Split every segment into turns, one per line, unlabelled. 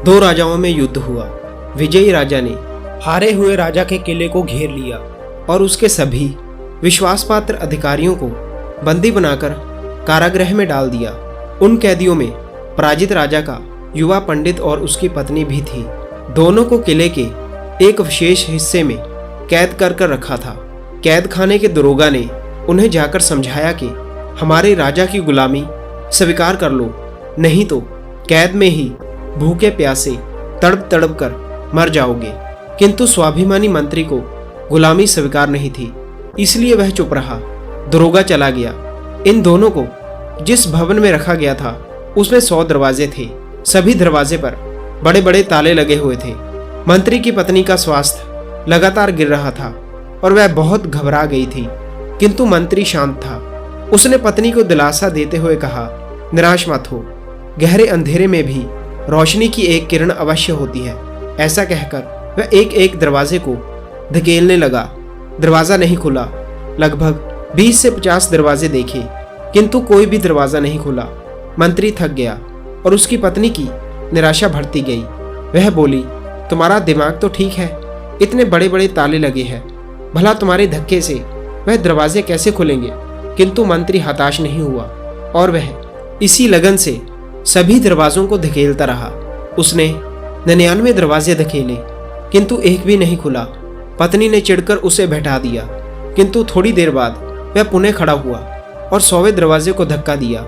दो राजाओं में युद्ध हुआ। विजयी राजा ने हारे हुए राजा के किले को घेर लिया और उसके सभी विश्वासपात्र अधिकारियों को बंदी बनाकर कारागृह में डाल दिया। उन कैदियों में पराजित राजा का युवा पंडित और उसकी पत्नी भी थी। दोनों को किले के एक विशेष हिस्से में कैद कर रखा था। कैद खाने के दरोगा ने उन्हें जाकर समझाया कि हमारे राजा की गुलामी स्वीकार कर लो, नहीं तो कैद में ही भूखे प्यासे तड़प तड़प कर मर जाओगे। किंतु स्वाभिमानी मंत्री को गुलामी स्वीकार नहीं थी, इसलिए वह चुप रहा। दरोगा चला गया। इन दोनों को जिस भवन में रखा गया था उसमें 100 दरवाजे थे। सभी दरवाजे पर बड़े बड़े ताले लगे हुए थे। मंत्री की पत्नी का स्वास्थ्य लगातार गिर रहा था और वह बहुत घबरा गई थी, किंतु मंत्री शांत था। उसने पत्नी को दिलासा देते हुए कहा, निराश मत हो, गहरे अंधेरे में भी रोशनी की एक किरण अवश्य होती है। ऐसा कहकर वह एक एक दरवाजे को धकेलने लगा। दरवाजा नहीं खुला। लगभग 20 से 50 दरवाजे देखे, किंतु कोई भी दरवाजा नहीं खुला। मंत्री थक गया और उसकी पत्नी की निराशा बढ़ती गई। वह बोली, तुम्हारा दिमाग तो ठीक है, इतने बड़े बड़े ताले लगे हैं, भला तुम्हारे धक्के से वह दरवाजे कैसे खुलेंगे। किंतु मंत्री हताश नहीं हुआ और वह इसी लगन से सभी दरवाजों को धकेलता रहा। उसने 99 दरवाजे धकेले, किंतु एक भी नहीं खुला। पत्नी ने चिढ़कर उसे बैठा दिया, किंतु थोड़ी देर बाद वह पुनः खड़ा हुआ और 100वें दरवाजे को धक्का दिया।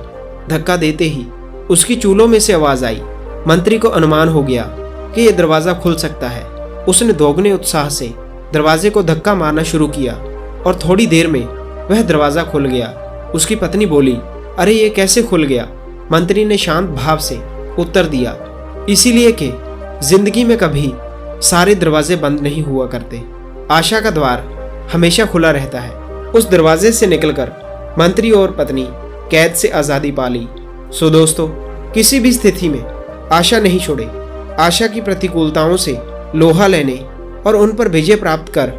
धक्का देते ही उसकी चूलों में से आवाज आई। मंत्री को अनुमान हो गया कि यह दरवाजा खुल सकता है। उसने दोगुने उत्साह से दरवाजे को धक्का मारना शुरू किया और थोड़ी देर में वह दरवाजा खुल गया। उसकी पत्नी बोली, अरे ये कैसे खुल गया। मंत्री ने शांत भाव से उत्तर दिया, इसीलिए कि जिंदगी में कभी सारे दरवाजे बंद नहीं हुआ करते। आशा का द्वार हमेशा खुला रहता है। उस दरवाजे से निकलकर मंत्री और पत्नी कैद से आज़ादी पा ली। सो दोस्तों, किसी भी स्थिति में आशा नहीं छोड़े। आशा की प्रतिकूलताओं से लोहा लेने और उन पर विजय प्राप्त कर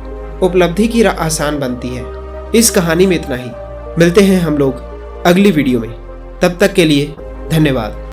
उपलब्धि की राह आसान बनती है। इस कहानी में इतना ही। मिलते हैं हम लोग अगली वीडियो में। तब तक के लिए धन्यवाद।